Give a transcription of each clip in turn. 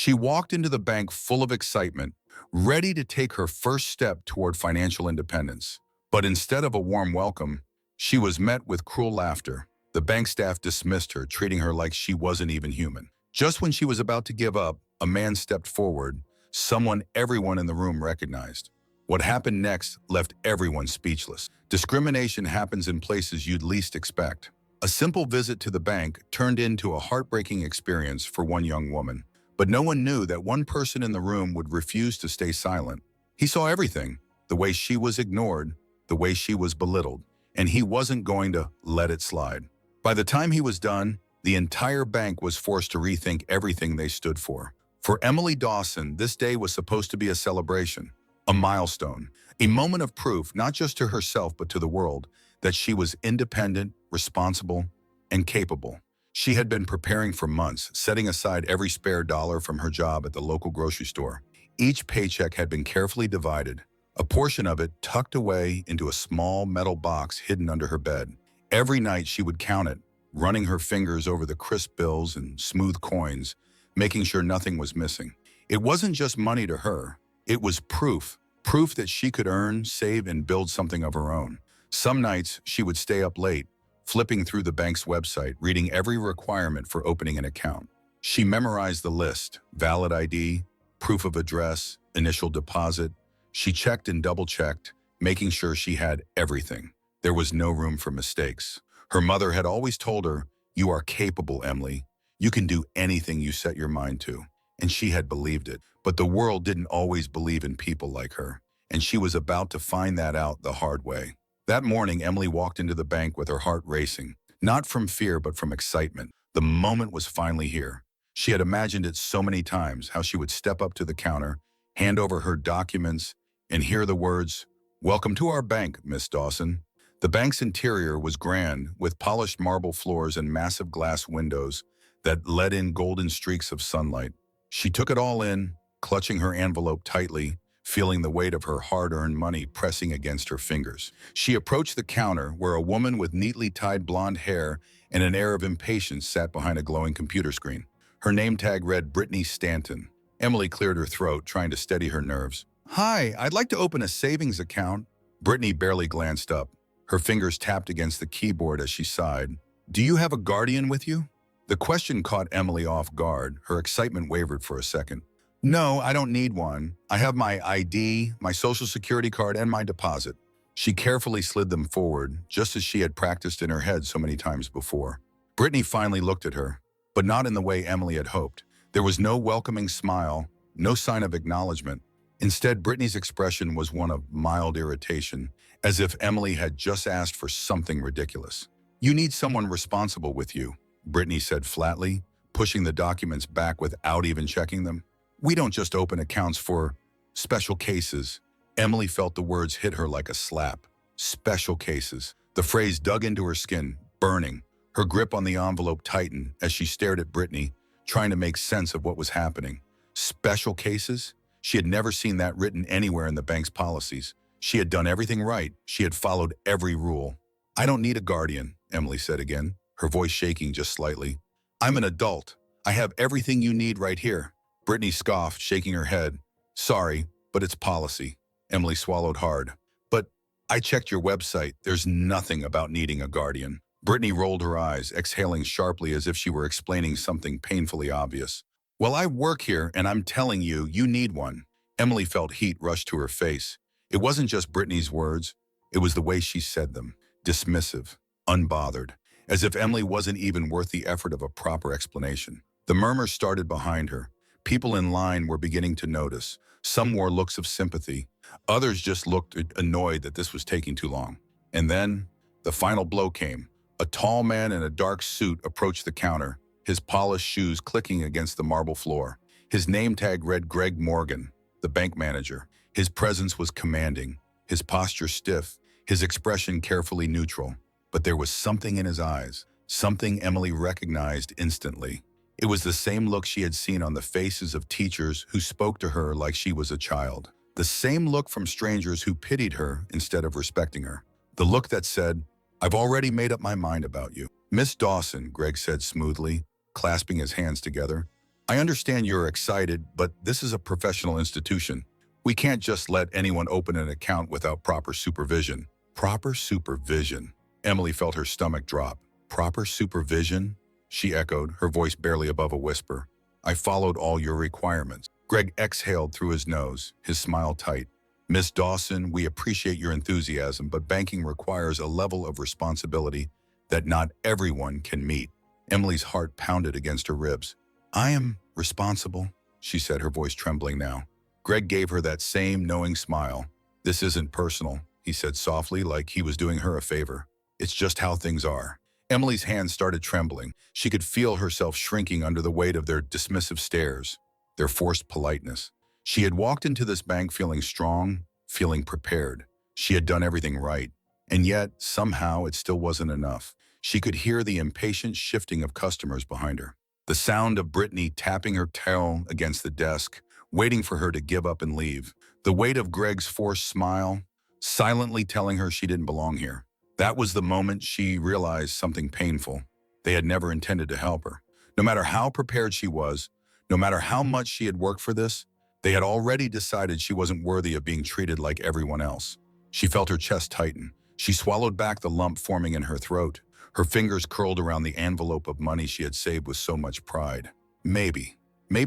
She walked into the bank full of excitement, ready to take her first step toward financial independence. But instead of a warm welcome, she was met with cruel laughter. The bank staff dismissed her, treating her like she wasn't even human. Just when she was about to give up, a man stepped forward, someone everyone in the room recognized. What happened next left everyone speechless. Discrimination happens in places you'd least expect. A simple visit to the bank turned into a heartbreaking experience for one young woman. But no one knew that one person in the room would refuse to stay silent. He saw everything, the way she was ignored, the way she was belittled, and he wasn't going to let it slide. By the time he was done, the entire bank was forced to rethink everything they stood for. For Emily Dawson, this day was supposed to be a celebration, a milestone, a moment of proof, not just to herself but to the world, that she was independent, responsible, and capable. She had been preparing for months, setting aside every spare dollar from her job at the local grocery store. Each paycheck had been carefully divided, a portion of it tucked away into a small metal box hidden under her bed. Every night she would count it, running her fingers over the crisp bills and smooth coins, making sure nothing was missing. It wasn't just money to her. It was proof that she could earn, save, and build something of her own. Some nights she would stay up late, flipping through the bank's website, reading every requirement for opening an account. She memorized the list: valid ID, proof of address, initial deposit. She checked and double-checked, making sure she had everything. There was no room for mistakes. Her mother had always told her, "You are capable, Emily. You can do anything you set your mind to." And she had believed it. But the world didn't always believe in people like her, and she was about to find that out the hard way. That morning, Emily walked into the bank with her heart racing, not from fear but from excitement. The moment was finally here. She had imagined it so many times, how she would step up to the counter, hand over her documents, and hear the words, "Welcome to our bank, Miss Dawson." The bank's interior was grand, with polished marble floors and massive glass windows that let in golden streaks of sunlight. She took it all in, clutching her envelope tightly, feeling the weight of her hard-earned money pressing against her fingers. She approached the counter where a woman with neatly tied blonde hair and an air of impatience sat behind a glowing computer screen. Her name tag read Brittany Stanton. Emily cleared her throat, trying to steady her nerves. "Hi, I'd like to open a savings account." Brittany barely glanced up. Her fingers tapped against the keyboard as she sighed. "Do you have a guardian with you?" The question caught Emily off guard. Her excitement wavered for a second. "No, I don't need one. I have my ID, my social security card, and my deposit." She carefully slid them forward, just as she had practiced in her head so many times before. Brittany finally looked at her, but not in the way Emily had hoped. There was no welcoming smile, no sign of acknowledgement. Instead, Brittany's expression was one of mild irritation, as if Emily had just asked for something ridiculous. "You need someone responsible with you," Brittany said flatly, pushing the documents back without even checking them. "We don't just open accounts for special cases." Emily felt the words hit her like a slap. Special cases. The phrase dug into her skin, burning. Her grip on the envelope tightened as she stared at Brittany, trying to make sense of what was happening. Special cases? She had never seen that written anywhere in the bank's policies. She had done everything right. She had followed every rule. "I don't need a guardian," Emily said again, her voice shaking just slightly. "I'm an adult. I have everything you need right here." Brittany scoffed, shaking her head. "Sorry, but it's policy." Emily swallowed hard. "But I checked your website. There's nothing about needing a guardian." Brittany rolled her eyes, exhaling sharply as if she were explaining something painfully obvious. "Well, I work here, and I'm telling you, you need one." Emily felt heat rush to her face. It wasn't just Brittany's words. It was the way she said them. Dismissive, unbothered, as if Emily wasn't even worth the effort of a proper explanation. The murmurs started behind her. People in line were beginning to notice. Some wore looks of sympathy. Others just looked annoyed that this was taking too long. And then, the final blow came. A tall man in a dark suit approached the counter, his polished shoes clicking against the marble floor. His name tag read Greg Morgan, the bank manager. His presence was commanding, his posture stiff, his expression carefully neutral. But there was something in his eyes, something Emily recognized instantly. It was the same look she had seen on the faces of teachers who spoke to her like she was a child. The same look from strangers who pitied her instead of respecting her. The look that said, "I've already made up my mind about you." "Miss Dawson," Greg said smoothly, clasping his hands together, I understand you're excited, but this is a professional institution. We can't just let anyone open an account without proper supervision. Proper supervision. Emily felt her stomach drop. Proper supervision? She echoed, her voice barely above a whisper. I followed all your requirements. Greg exhaled through his nose, his smile tight. Miss Dawson, we appreciate your enthusiasm, but banking requires a level of responsibility that not everyone can meet. Emily's heart pounded against her ribs. I am responsible, she said, her voice trembling now. Greg gave her that same knowing smile. This isn't personal, he said softly, like he was doing her a favor. It's just how things are. Emily's hands started trembling. She could feel herself shrinking under the weight of their dismissive stares, their forced politeness. She had walked into this bank feeling strong, feeling prepared. She had done everything right. And yet, somehow, it still wasn't enough. She could hear the impatient shifting of customers behind her. The sound of Brittany tapping her tail against the desk, waiting for her to give up and leave. The weight of Greg's forced smile, silently telling her she didn't belong here. That was the moment she realized something painful. They had never intended to help her. No matter how prepared she was, no matter how much she had worked for this, they had already decided she wasn't worthy of being treated like everyone else. She felt her chest tighten. She swallowed back the lump forming in her throat. Her fingers curled around the envelope of money she had saved with so much pride. Maybe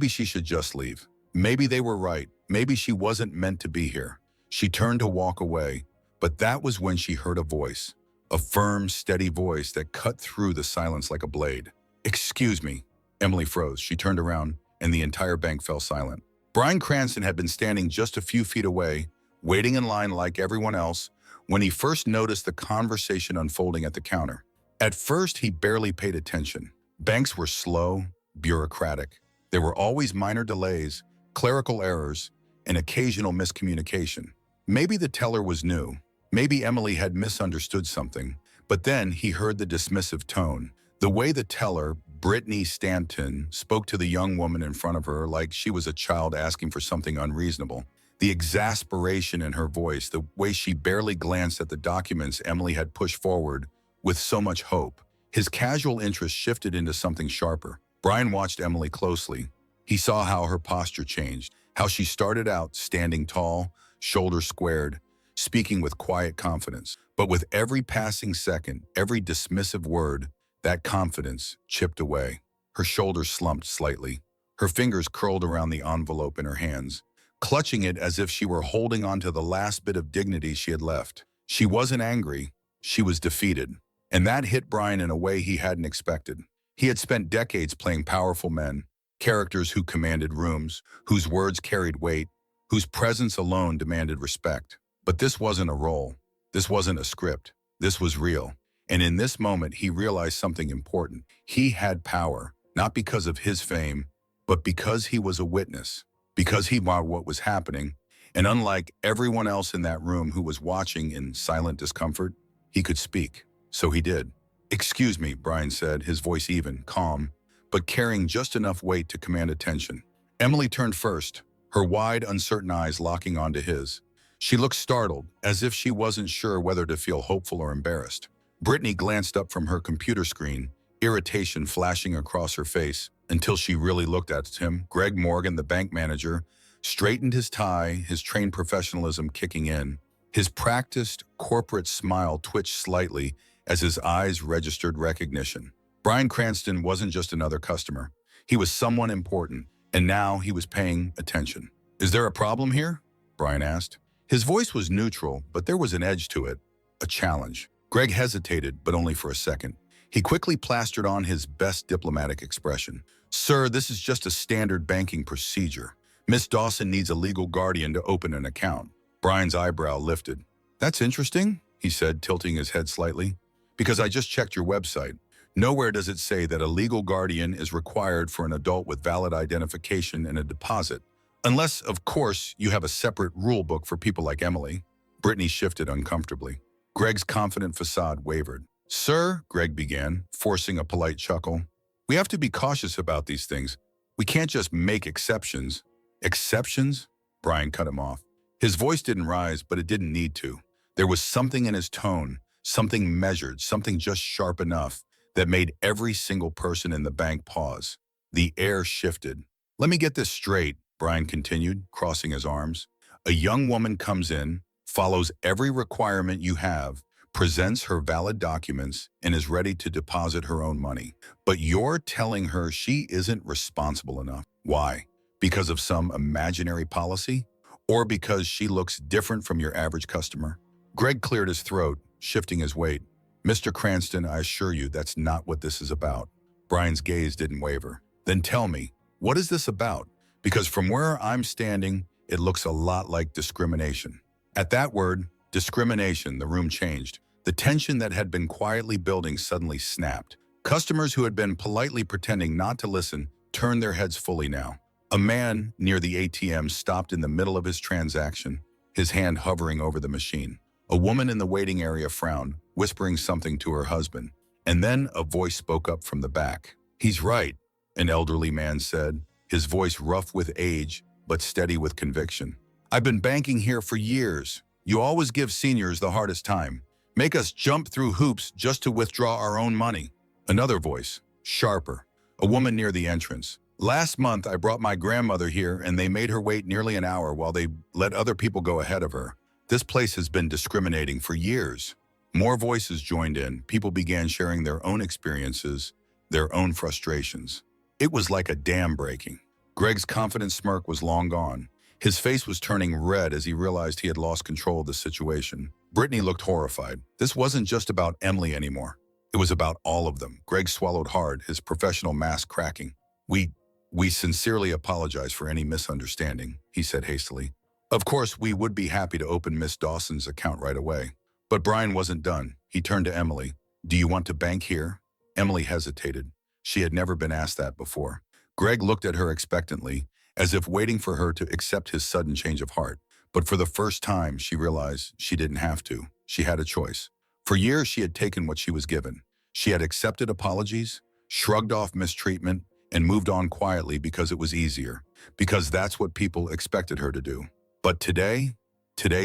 she should just leave. Maybe they were right. Maybe she wasn't meant to be here. She turned to walk away, but that was when she heard a voice. A firm, steady voice that cut through the silence like a blade. Excuse me. Emily froze. She turned around, and the entire bank fell silent. Bryan Cranston had been standing just a few feet away, waiting in line like everyone else, when he first noticed the conversation unfolding at the counter. At first, he barely paid attention. Banks were slow, bureaucratic. There were always minor delays, clerical errors, and occasional miscommunication. Maybe the teller was new. Maybe Emily had misunderstood something. But then he heard the dismissive tone. The way the teller, Brittany Stanton, spoke to the young woman in front of her like she was a child asking for something unreasonable. The exasperation in her voice, the way she barely glanced at the documents Emily had pushed forward with so much hope. His casual interest shifted into something sharper. Bryan watched Emily closely. He saw how her posture changed, how she started out standing tall, shoulders squared, speaking with quiet confidence. But with every passing second, every dismissive word, that confidence chipped away. Her shoulders slumped slightly. Her fingers curled around the envelope in her hands, clutching it as if she were holding on to the last bit of dignity she had left. She wasn't angry. She was defeated. And that hit Bryan in a way he hadn't expected. He had spent decades playing powerful men, characters who commanded rooms, whose words carried weight, whose presence alone demanded respect. But this wasn't a role. This wasn't a script. This was real. And in this moment, he realized something important. He had power, not because of his fame, but because he was a witness, because he saw what was happening. And unlike everyone else in that room who was watching in silent discomfort, he could speak. So he did. Excuse me, Bryan said, his voice even, calm, but carrying just enough weight to command attention. Emily turned first, her wide, uncertain eyes locking onto his. She looked startled, as if she wasn't sure whether to feel hopeful or embarrassed. Brittany glanced up from her computer screen, irritation flashing across her face, until she really looked at him. Greg Morgan, the bank manager, straightened his tie, his trained professionalism kicking in. His practiced, corporate smile twitched slightly as his eyes registered recognition. Bryan Cranston wasn't just another customer. He was someone important, and now he was paying attention. Is there a problem here? Bryan asked. His voice was neutral, but there was an edge to it, a challenge. Greg hesitated, but only for a second. He quickly plastered on his best diplomatic expression. Sir, this is just a standard banking procedure. Miss Dawson needs a legal guardian to open an account. Bryan's eyebrow lifted. That's interesting, he said, tilting his head slightly. Because I just checked your website. Nowhere does it say that a legal guardian is required for an adult with valid identification and a deposit. Unless, of course, you have a separate rule book for people like Emily. Brittany shifted uncomfortably. Greg's confident facade wavered. Sir, Greg began, forcing a polite chuckle, we have to be cautious about these things. We can't just make exceptions. Exceptions? Bryan cut him off. His voice didn't rise, but it didn't need to. There was something in his tone, something measured, something just sharp enough that made every single person in the bank pause. The air shifted. Let me get this straight, Bryan continued, crossing his arms. A young woman comes in, follows every requirement you have, presents her valid documents, and is ready to deposit her own money. But you're telling her she isn't responsible enough. Why? Because of some imaginary policy? Or because she looks different from your average customer? Greg cleared his throat, shifting his weight. Mr. Cranston, I assure you that's not what this is about. Bryan's gaze didn't waver. Then tell me, what is this about? Because from where I'm standing, it looks a lot like discrimination. At that word, discrimination, the room changed. The tension that had been quietly building suddenly snapped. Customers who had been politely pretending not to listen turned their heads fully now. A man near the ATM stopped in the middle of his transaction, his hand hovering over the machine. A woman in the waiting area frowned, whispering something to her husband. And then a voice spoke up from the back. "He's right," an elderly man said, his voice rough with age, but steady with conviction. "I've been banking here for years. You always give seniors the hardest time. Make us jump through hoops just to withdraw our own money." Another voice, sharper, a woman near the entrance. "Last month, I brought my grandmother here and they made her wait nearly an hour while they let other people go ahead of her. This place has been discriminating for years." More voices joined in. People began sharing their own experiences, their own frustrations. It was like a dam breaking. Greg's confident smirk was long gone. His face was turning red as he realized he had lost control of the situation. Brittany looked horrified. This wasn't just about Emily anymore. It was about all of them. Greg swallowed hard, his professional mask cracking. We sincerely apologize for any misunderstanding," he said hastily. "Of course, we would be happy to open Miss Dawson's account right away." But Bryan wasn't done. He turned to Emily. "Do you want to bank here?" Emily hesitated. She had never been asked that before. Greg looked at her expectantly, as if waiting for her to accept his sudden change of heart. But for the first time, she realized she didn't have to. She had a choice. For years, she had taken what she was given. She had accepted apologies, shrugged off mistreatment, and moved on quietly because it was easier, because that's what people expected her to do. But today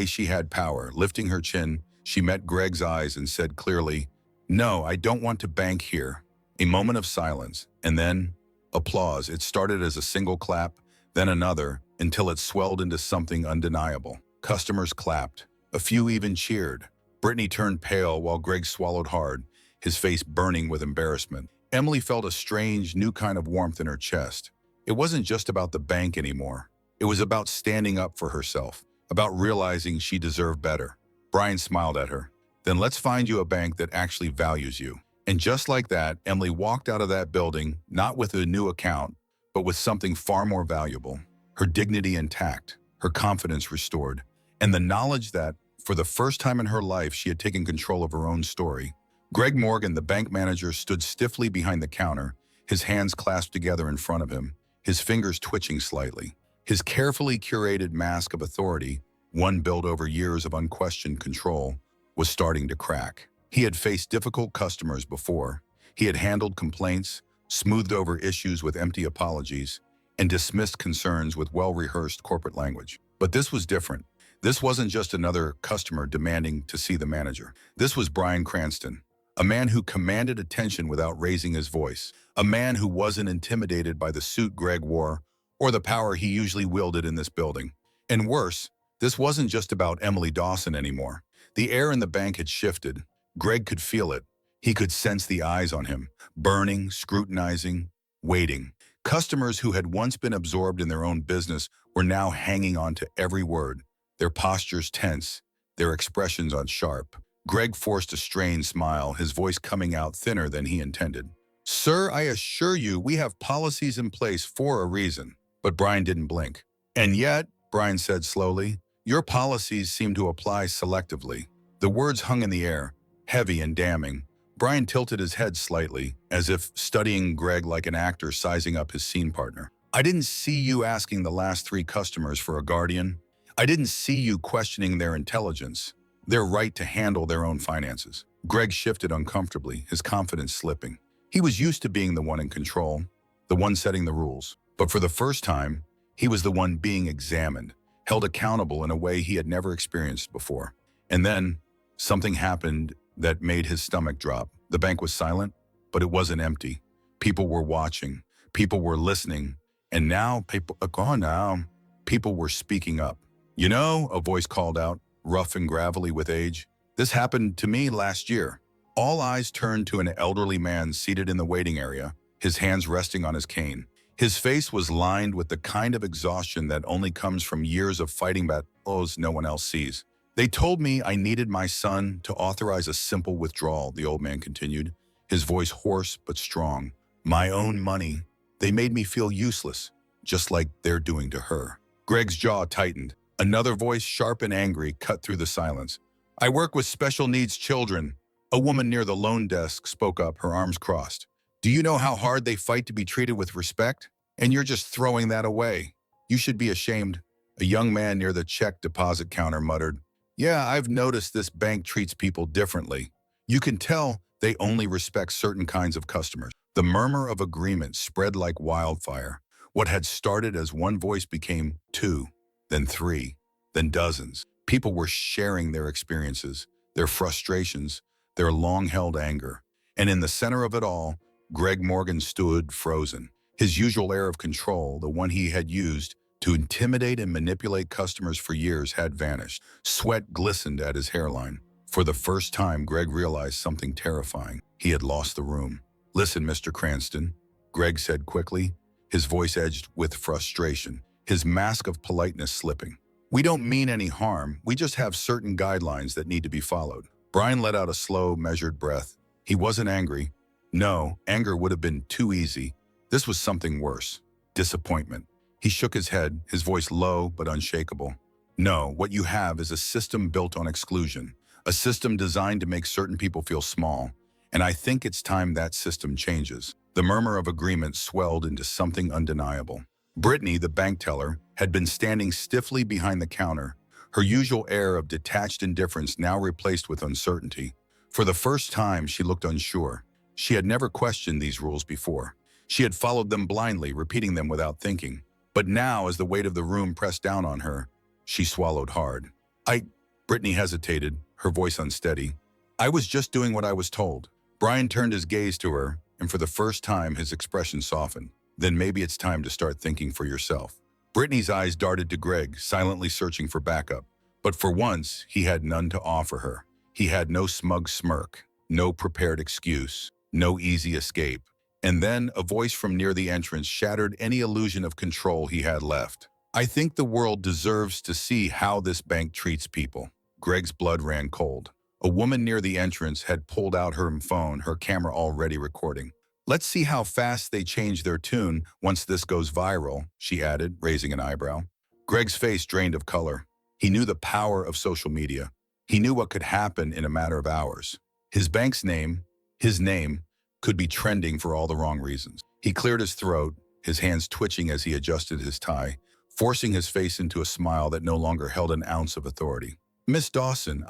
she had power. Lifting her chin, she met Greg's eyes and said clearly, "No, I don't want to bank here." A moment of silence, and then applause. It started as a single clap, then another, until it swelled into something undeniable. Customers clapped. A few even cheered. Brittany turned pale while Greg swallowed hard, his face burning with embarrassment. Emily felt a strange, new kind of warmth in her chest. It wasn't just about the bank anymore. It was about standing up for herself, about realizing she deserved better. Bryan smiled at her. "Then let's find you a bank that actually values you." And just like that, Emily walked out of that building, not with a new account, but with something far more valuable. Her dignity intact, her confidence restored, and the knowledge that, for the first time in her life, she had taken control of her own story. Greg Morgan, the bank manager, stood stiffly behind the counter, his hands clasped together in front of him, his fingers twitching slightly. His carefully curated mask of authority, one built over years of unquestioned control, was starting to crack. He had faced difficult customers before. He had handled complaints, smoothed over issues with empty apologies, and dismissed concerns with well-rehearsed corporate language. But this was different. This wasn't just another customer demanding to see the manager. This was Bryan Cranston, a man who commanded attention without raising his voice, a man who wasn't intimidated by the suit Greg wore or the power he usually wielded in this building. And worse, this wasn't just about Emily Dawson anymore. The air in the bank had shifted. Greg could feel it. He could sense the eyes on him, burning, scrutinizing, waiting. Customers who had once been absorbed in their own business were now hanging on to every word, their postures tense, their expressions on sharp. Greg forced a strained smile, his voice coming out thinner than he intended. "Sir, I assure you we have policies in place for a reason." But Bryan didn't blink. "And yet," Bryan said slowly, "your policies seem to apply selectively." The words hung in the air, heavy and damning. Bryan tilted his head slightly, as if studying Greg like an actor sizing up his scene partner. "I didn't see you asking the last 3 customers for a guardian. I didn't see you questioning their intelligence, their right to handle their own finances." Greg shifted uncomfortably, his confidence slipping. He was used to being the one in control, the one setting the rules. But for the first time, he was the one being examined, held accountable in a way he had never experienced before. And then, something happened that made his stomach drop. The bank was silent, but it wasn't empty. People were watching. People were listening. And now people were speaking up. You know, a voice called out, rough and gravelly with age. This happened to me last year. All eyes turned to an elderly man seated in the waiting area, his hands resting on his cane. His face was lined with the kind of exhaustion that only comes from years of fighting battles no one else sees. They told me I needed my son to authorize a simple withdrawal, the old man continued, his voice hoarse but strong. My own money. They made me feel useless, just like they're doing to her. Greg's jaw tightened. Another voice, sharp and angry, cut through the silence. I work with special needs children. A woman near the loan desk spoke up, her arms crossed. Do you know how hard they fight to be treated with respect? And you're just throwing that away. You should be ashamed. A young man near the check deposit counter muttered, Yeah, I've noticed this bank treats people differently. You can tell they only respect certain kinds of customers. The murmur of agreement spread like wildfire. What had started as one voice became two, then three, then dozens. People were sharing their experiences, their frustrations, their long-held anger. And in the center of it all, Greg Morgan stood frozen. His usual air of control, the one he had used to intimidate and manipulate customers for years, had vanished. Sweat glistened at his hairline. For the first time, Greg realized something terrifying. He had lost the room. Listen, Mr. Cranston, Greg said quickly, his voice edged with frustration, his mask of politeness slipping. We don't mean any harm. We just have certain guidelines that need to be followed. Bryan let out a slow, measured breath. He wasn't angry. No, anger would have been too easy. This was something worse. Disappointment. He shook his head, his voice low but unshakable. No, what you have is a system built on exclusion, a system designed to make certain people feel small, and I think it's time that system changes. The murmur of agreement swelled into something undeniable. Brittany, the bank teller, had been standing stiffly behind the counter, her usual air of detached indifference now replaced with uncertainty. For the first time, she looked unsure. She had never questioned these rules before. She had followed them blindly, repeating them without thinking. But now, as the weight of the room pressed down on her, she swallowed hard. Brittany hesitated, her voice unsteady. I was just doing what I was told. Bryan turned his gaze to her, and for the first time, his expression softened. Then maybe it's time to start thinking for yourself. Brittany's eyes darted to Greg, silently searching for backup. But for once, he had none to offer her. He had no smug smirk, no prepared excuse, no easy escape. And then a voice from near the entrance shattered any illusion of control he had left. I think the world deserves to see how this bank treats people. Greg's blood ran cold. A woman near the entrance had pulled out her phone, her camera already recording. Let's see how fast they change their tune once this goes viral, she added, raising an eyebrow. Greg's face drained of color. He knew the power of social media. He knew what could happen in a matter of hours. His bank's name, his name, could be trending for all the wrong reasons. He cleared his throat, his hands twitching as he adjusted his tie, forcing his face into a smile that no longer held an ounce of authority. Miss Dawson,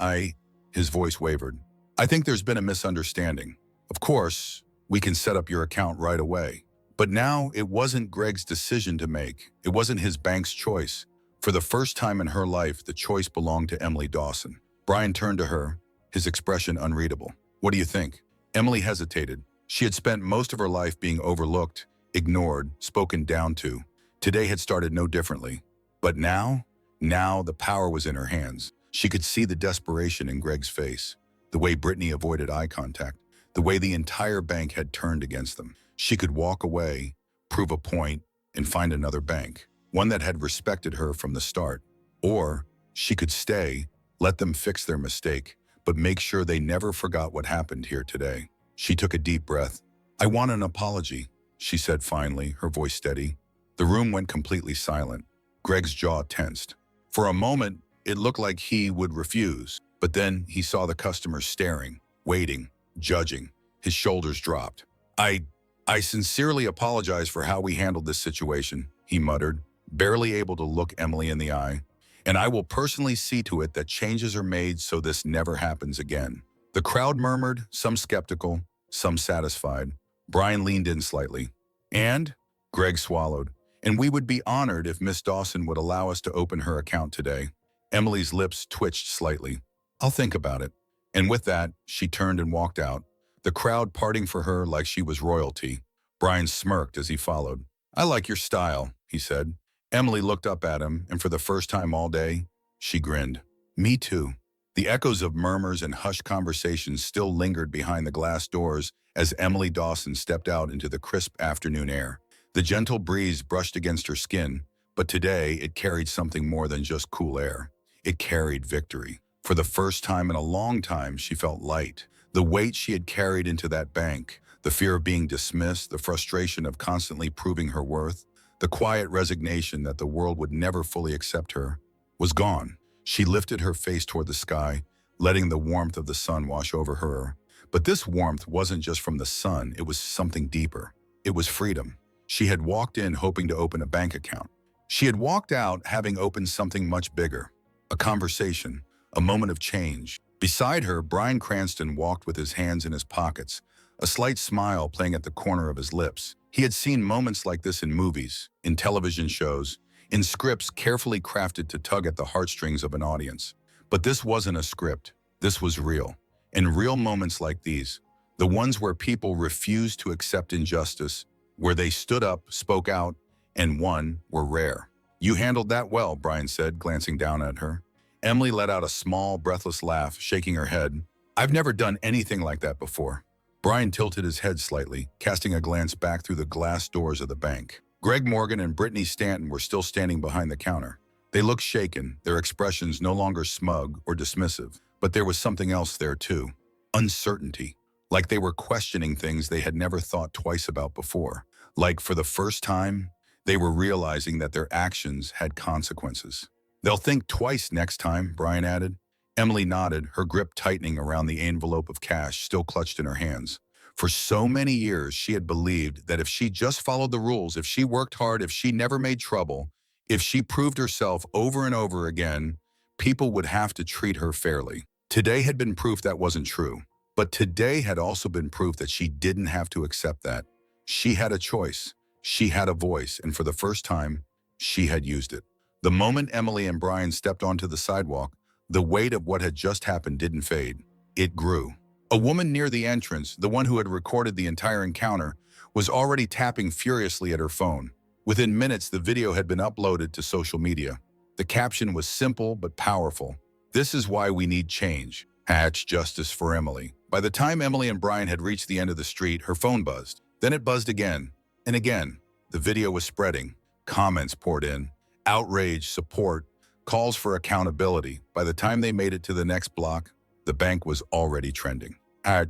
his voice wavered. I think there's been a misunderstanding. Of course, we can set up your account right away. But now it wasn't Greg's decision to make. It wasn't his bank's choice. For the first time in her life, the choice belonged to Emily Dawson. Bryan turned to her, his expression unreadable. What do you think? Emily hesitated. She had spent most of her life being overlooked, ignored, spoken down to. Today had started no differently. But now the power was in her hands. She could see the desperation in Greg's face, the way Brittany avoided eye contact, the way the entire bank had turned against them. She could walk away, prove a point, and find another bank, one that had respected her from the start. Or she could stay, let them fix their mistake, but make sure they never forgot what happened here today. She took a deep breath. I want an apology, she said finally, her voice steady. The room went completely silent. Greg's jaw tensed. For a moment, it looked like he would refuse, but then he saw the customers staring, waiting, judging. His shoulders dropped. I sincerely apologize for how we handled this situation, he muttered, barely able to look Emily in the eye. And I will personally see to it that changes are made so this never happens again. The crowd murmured, some skeptical, some satisfied. Bryan leaned in slightly. And? Greg swallowed. And we would be honored if Miss Dawson would allow us to open her account today. Emily's lips twitched slightly. I'll think about it. And with that, she turned and walked out, the crowd parting for her like she was royalty. Bryan smirked as he followed. "I like your style," he said. Emily looked up at him, and for the first time all day, she grinned. "Me too." The echoes of murmurs and hushed conversations still lingered behind the glass doors as Emily Dawson stepped out into the crisp afternoon air. The gentle breeze brushed against her skin, but today it carried something more than just cool air. It carried victory. For the first time in a long time, she felt light. The weight she had carried into that bank, the fear of being dismissed, the frustration of constantly proving her worth, the quiet resignation that the world would never fully accept her, was gone. She lifted her face toward the sky, letting the warmth of the sun wash over her. But this warmth wasn't just from the sun, it was something deeper. It was freedom. She had walked in hoping to open a bank account. She had walked out having opened something much bigger. A conversation, a moment of change. Beside her, Bryan Cranston walked with his hands in his pockets, a slight smile playing at the corner of his lips. He had seen moments like this in movies, in television shows, in scripts carefully crafted to tug at the heartstrings of an audience. But this wasn't a script. This was real. And real moments like these, the ones where people refused to accept injustice, where they stood up, spoke out, and won, were rare. "You handled that well," Bryan said, glancing down at her. Emily let out a small, breathless laugh, shaking her head. "I've never done anything like that before." Bryan tilted his head slightly, casting a glance back through the glass doors of the bank. Greg Morgan and Brittany Stanton were still standing behind the counter. They looked shaken, their expressions no longer smug or dismissive. But there was something else there too. Uncertainty. Like they were questioning things they had never thought twice about before. Like for the first time, they were realizing that their actions had consequences. "They'll think twice next time," Bryan added. Emily nodded, her grip tightening around the envelope of cash still clutched in her hands. For so many years, she had believed that if she just followed the rules, if she worked hard, if she never made trouble, if she proved herself over and over again, people would have to treat her fairly. Today had been proof that wasn't true. But today had also been proof that she didn't have to accept that. She had a choice. She had a voice, and for the first time, she had used it. The moment Emily and Bryan stepped onto the sidewalk, the weight of what had just happened didn't fade. It grew. A woman near the entrance, the one who had recorded the entire encounter, was already tapping furiously at her phone. Within minutes, the video had been uploaded to social media. The caption was simple but powerful. "This is why we need change. Justice for Emily." By the time Emily and Bryan had reached the end of the street, her phone buzzed. Then it buzzed again and again. The video was spreading. Comments poured in. Outrage, support, calls for accountability. By the time they made it to the next block, the bank was already trending.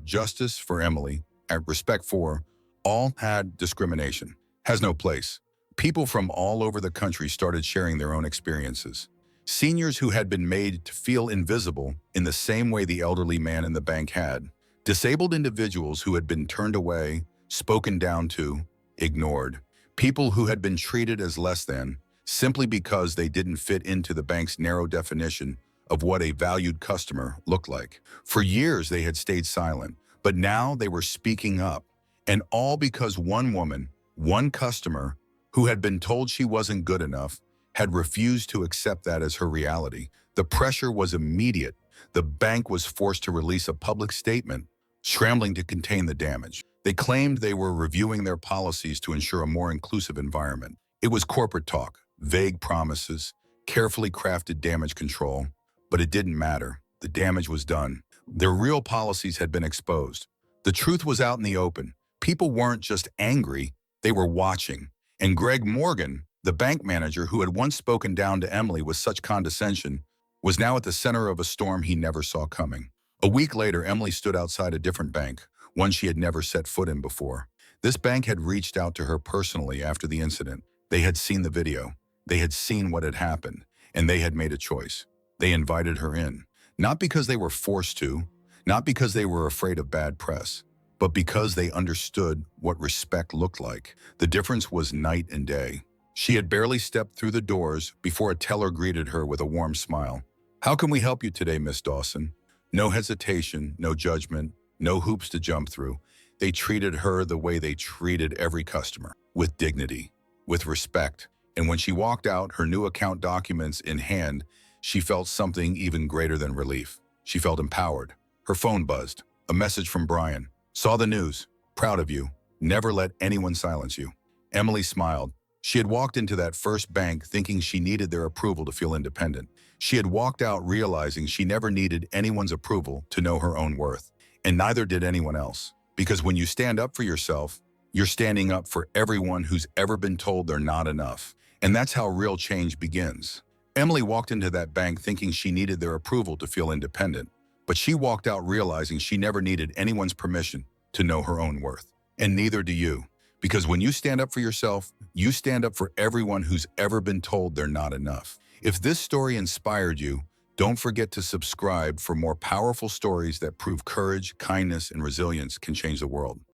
Justice for Emily, respect for all, discrimination has no place. People from all over the country started sharing their own experiences. Seniors who had been made to feel invisible in the same way the elderly man in the bank had. Disabled individuals who had been turned away, spoken down to, ignored. People who had been treated as less than, simply because they didn't fit into the bank's narrow definition of what a valued customer looked like. For years they had stayed silent, but now they were speaking up. And all because one woman, one customer, who had been told she wasn't good enough, had refused to accept that as her reality. The pressure was immediate. The bank was forced to release a public statement, scrambling to contain the damage. They claimed they were reviewing their policies to ensure a more inclusive environment. It was corporate talk, vague promises, carefully crafted damage control, but it didn't matter. The damage was done. Their real policies had been exposed. The truth was out in the open. People weren't just angry, they were watching. And Greg Morgan, the bank manager who had once spoken down to Emily with such condescension, was now at the center of a storm he never saw coming. A week later, Emily stood outside a different bank, one she had never set foot in before. This bank had reached out to her personally after the incident. They had seen the video. They had seen what had happened, and they had made a choice. They invited her in, not because they were forced to, not because they were afraid of bad press, but because they understood what respect looked like. The difference was night and day. She had barely stepped through the doors before a teller greeted her with a warm smile. "How can we help you today, Miss Dawson?" No hesitation, no judgment, no hoops to jump through. They treated her the way they treated every customer, with dignity, with respect. And when she walked out, her new account documents in hand, she felt something even greater than relief. She felt empowered. Her phone buzzed. A message from Bryan. "Saw the news. Proud of you. Never let anyone silence you." Emily smiled. She had walked into that first bank thinking she needed their approval to feel independent. She had walked out realizing she never needed anyone's approval to know her own worth. And neither did anyone else. Because when you stand up for yourself, you're standing up for everyone who's ever been told they're not enough. And that's how real change begins. Emily walked into that bank thinking she needed their approval to feel independent. But she walked out realizing she never needed anyone's permission to know her own worth. And neither do you. Because when you stand up for yourself, you stand up for everyone who's ever been told they're not enough. If this story inspired you, don't forget to subscribe for more powerful stories that prove courage, kindness, and resilience can change the world.